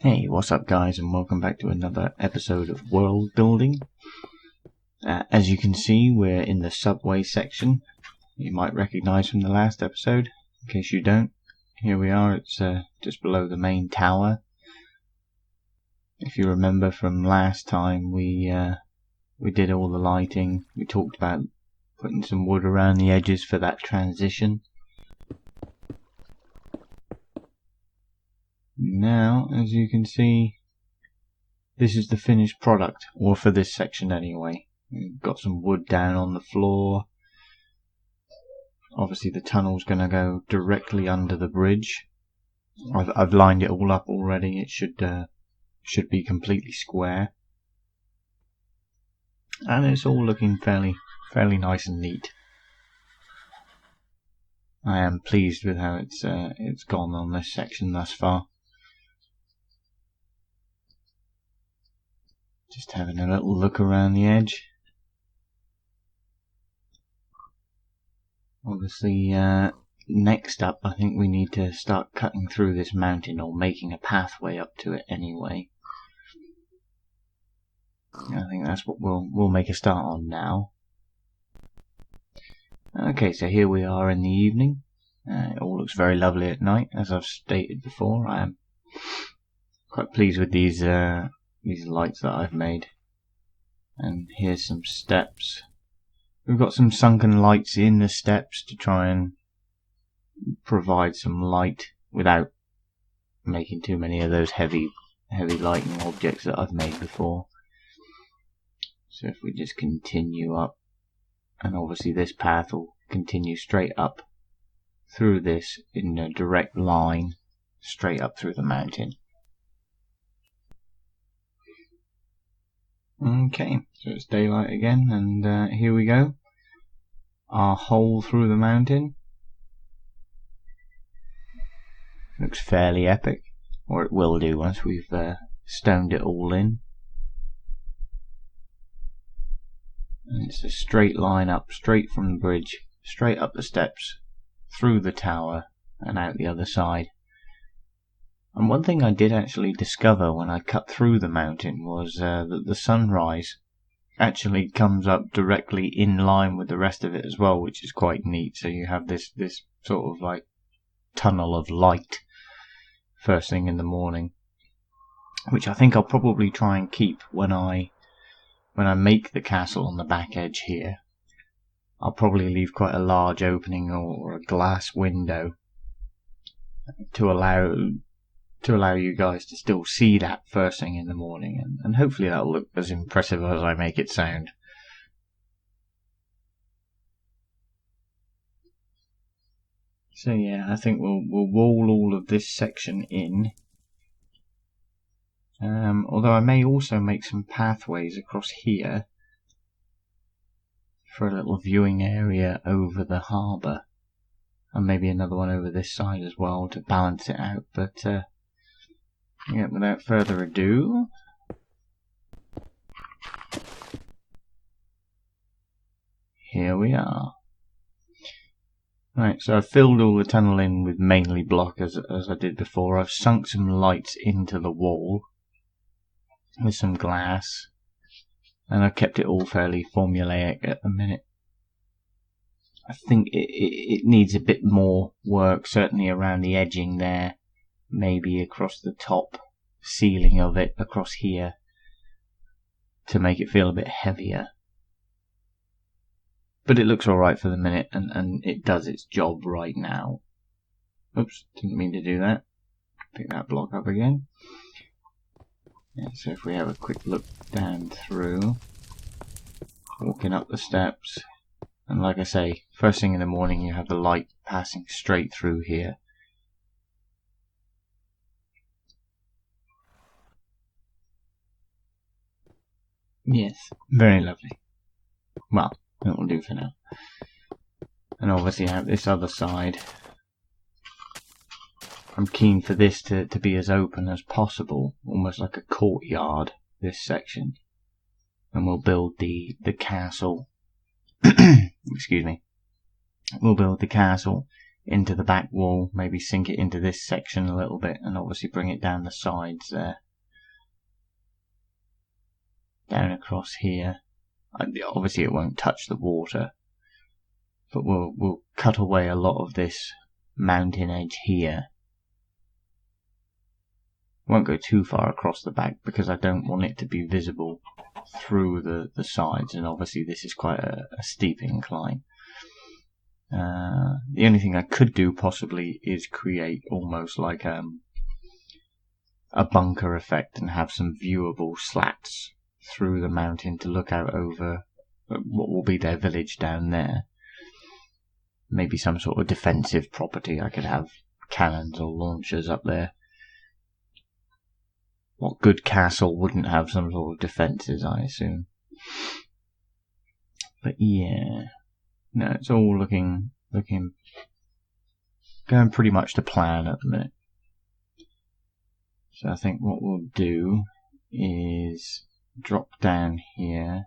Hey, what's up guys, and welcome back to another episode of World Building. As you can see, we're in the subway section. You might recognize from the last episode. In case you don't, here we are. It's just below the main tower. If you remember from last time, we did all the lighting. We talked about putting some wood around the edges for that transition. Now, as you can see, this is the finished product, or for this section anyway. We've got some wood down on the floor. Obviously the tunnel's going to go directly under the bridge. I've lined it all up already. It should be completely square. And it's all looking fairly nice and neat. I am pleased with how it's gone on this section thus far. Just having a little look around the edge. Obviously, next up, I think we need to start cutting through this mountain, or making a pathway up to it anyway. I think that's what we'll make a start on now. Okay, so here we are in the evening. It all looks very lovely at night, as I've stated before. I am quite pleased with these lights that I've made. And here's some steps. We've got some sunken lights in the steps to try and provide some light without making too many of those heavy lighting objects that I've made before. So if we just continue up, and obviously this path will continue straight up through this in a direct line straight up through the mountain. Okay, so it's daylight again, and here we go. Our hole through the mountain. Looks fairly epic, or it will do once we've stoned it all in. And it's a straight line up, straight from the bridge, straight up the steps, through the tower, and out the other side. And one thing I did actually discover when I cut through the mountain was that the sunrise actually comes up directly in line with the rest of it as well, which is quite neat. So you have this sort of like tunnel of light first thing in the morning, which I think I'll probably try and keep when I make the castle on the back edge here. I'll probably leave quite a large opening or a glass window to allow you guys to still see that first thing in the morning, and hopefully that'll look as impressive as I make it sound. So yeah, I think we'll wall all of this section in. Although I may also make some pathways across here for a little viewing area over the harbour, and maybe another one over this side as well to balance it out. But yeah, without further ado, here we are. Right, so I've filled all the tunnel in with mainly block as I did before. I've sunk some lights into the wall with some glass, and I've kept it all fairly formulaic at the minute. I think it needs a bit more work, certainly around the edging there, maybe across the top ceiling of it across here, to make it feel a bit heavier. But it looks alright for the minute, and it does its job right now. Oops, didn't mean to do that. Pick that block up again. Yeah, so if we have a quick look down through, walking up the steps, and like I say, first thing in the morning you have the light passing straight through here. Yes, very lovely. Well, that will do for now. And obviously I have this other side. I'm keen for this to be as open as possible, almost like a courtyard, this section. And we'll build the castle excuse me. We'll build the castle into the back wall, maybe sink it into this section a little bit, and obviously bring it down the sides there. Down across here. Obviously it won't touch the water, but we'll cut away a lot of this mountain edge here. Won't go too far across the back because I don't want it to be visible through the sides, and obviously this is quite a steep incline. The only thing I could do possibly is create almost like a bunker effect and have some viewable slats through the mountain to look out over what will be their village down there. Maybe some sort of defensive property. I could have cannons or launchers up there. What good castle wouldn't have some sort of defences, I assume. But yeah, no, it's all looking going pretty much to plan at the minute. So I think what we'll do is drop down here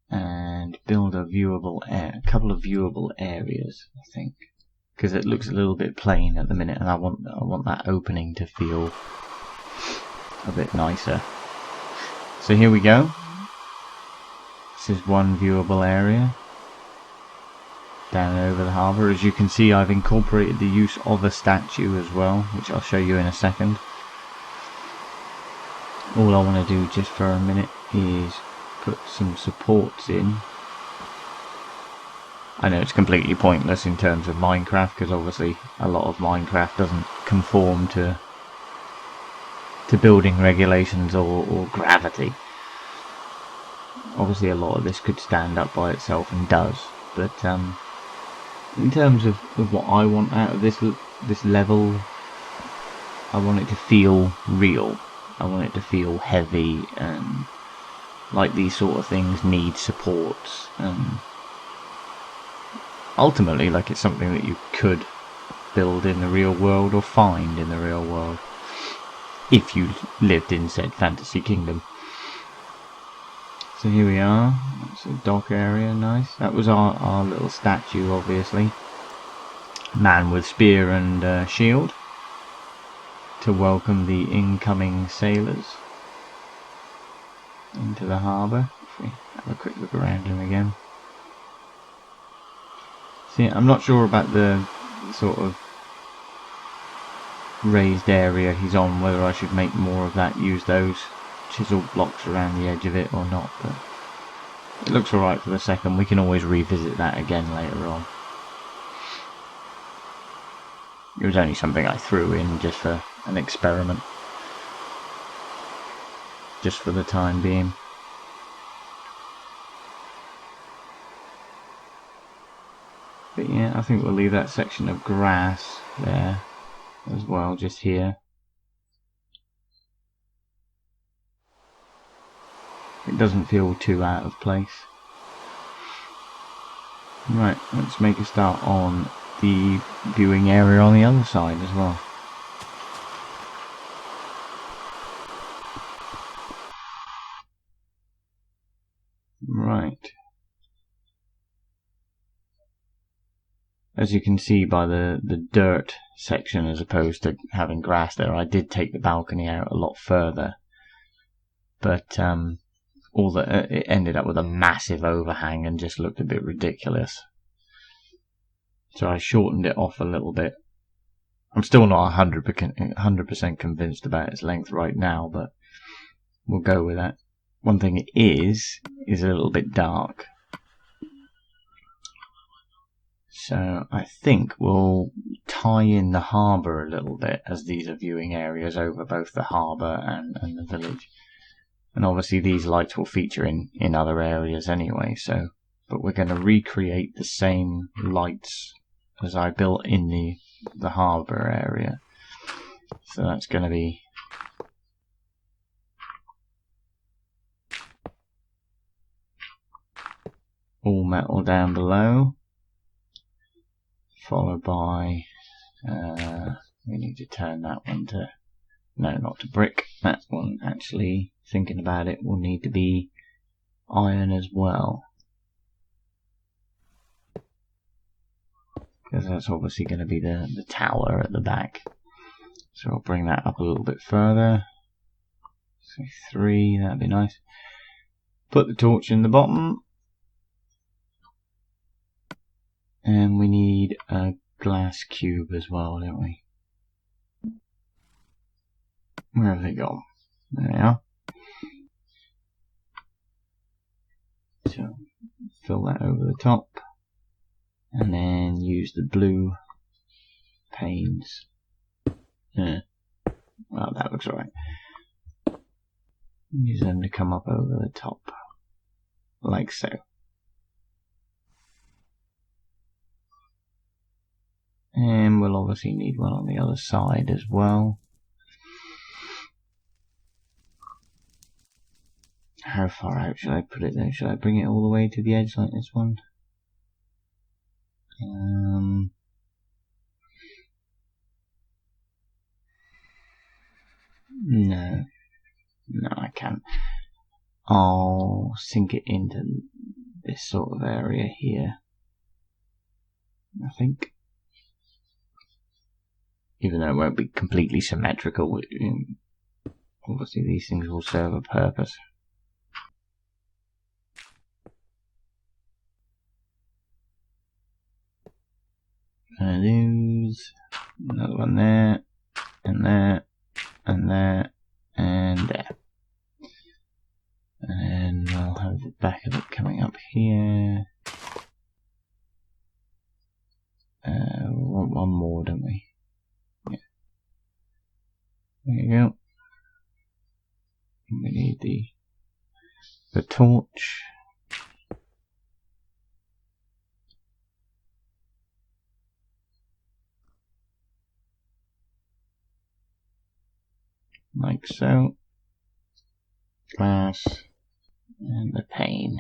and build a couple of viewable areas, I think, because it looks a little bit plain at the minute, and I want that opening to feel a bit nicer. So here we go. This is one viewable area down over the harbour. As you can see, I've incorporated the use of a statue as well, which I'll show you in a second. All I want to do just for a minute is put some supports in. I know it's completely pointless in terms of Minecraft, because obviously a lot of Minecraft doesn't conform to building regulations or gravity. Obviously a lot of this could stand up by itself and does, but in terms of what I want out of this level, I want it to feel real. I want it to feel heavy, and like these sort of things need supports, and ultimately like it's something that you could build in the real world or find in the real world if you lived in said fantasy kingdom. So here we are. That's a dock area, nice. That was our little statue, obviously. Man with spear and shield to welcome the incoming sailors into the harbour. If we have a quick look around him again. See, I'm not sure about the sort of raised area he's on, whether I should make more of that, use those chisel blocks around the edge of it or not, but it looks alright for the second. We can always revisit that again later on. It was only something I threw in just for an experiment, just for the time being. But yeah, I think we'll leave that section of grass there as well, just here. It doesn't feel too out of place. Right, let's make a start on the viewing area on the other side as well. Right. As you can see by the dirt section, as opposed to having grass there, I did take the balcony out a lot further. But it ended up with a massive overhang and just looked a bit ridiculous. So I shortened it off a little bit. I'm still not 100% convinced about its length right now, but we'll go with that. One thing it is a little bit dark. So I think we'll tie in the harbour a little bit, as these are viewing areas over both the harbour and the village. And obviously these lights will feature in other areas anyway, but we're going to recreate the same lights as I built in the harbour area. So that's going to be all metal down below, followed by we need to turn that one to, no, not to brick. That one, actually, thinking about it, will need to be iron as well. because that's obviously going to be the tower at the back. So I'll bring that up a little bit further. Say 3, that'd be nice. Put the torch in the bottom. And we need a glass cube as well, don't we? Where have they gone? There they are. So fill that over the top. And then use the blue panes. Well, that looks alright. Use them to come up over the top, like so. And we'll obviously need one on the other side as well. How far out should I put it though? Should I bring it all the way to the edge like this one? No, I can't. I'll sink it into this sort of area here, I think. Even though it won't be completely symmetrical, obviously these things will serve a purpose. Those, another one there, and there, and there, and there. And we'll have the back of it coming up here. We want one more, don't we? Yeah. There you go. We need the torch. Like so. Glass. And the pane.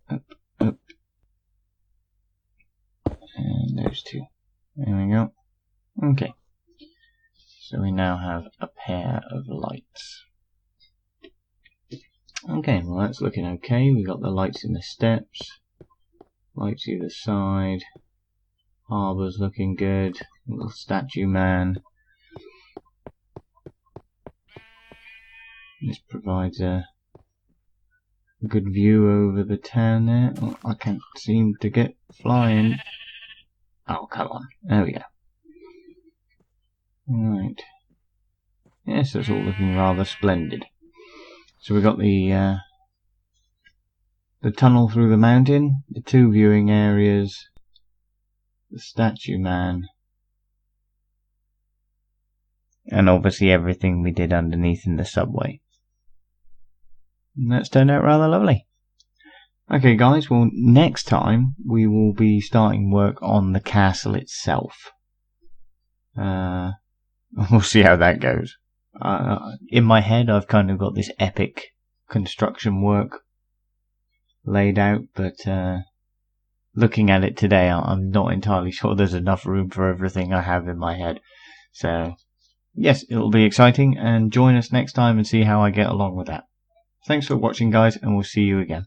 Up, up. And those two. There we go. Okay. So we now have a pair of lights. Okay, well that's looking okay. We got the lights in the steps. Lights either side. Harbour's looking good. Little statue man. This provides a good view over the town there. Oh, I can't seem to get flying. Oh, come on. There we go. Right. Yes, that's all looking rather splendid. So we've got the tunnel through the mountain, the 2 viewing areas, the statue man, and obviously everything we did underneath in the subway. And that's turned out rather lovely. Okay guys, well next time we will be starting work on the castle itself. We'll see how that goes. In my head I've kind of got this epic construction work laid out, but looking at it today I'm not entirely sure there's enough room for everything I have in my head. So yes, it'll be exciting, and join us next time and see how I get along with that. Thanks for watching guys, and we'll see you again.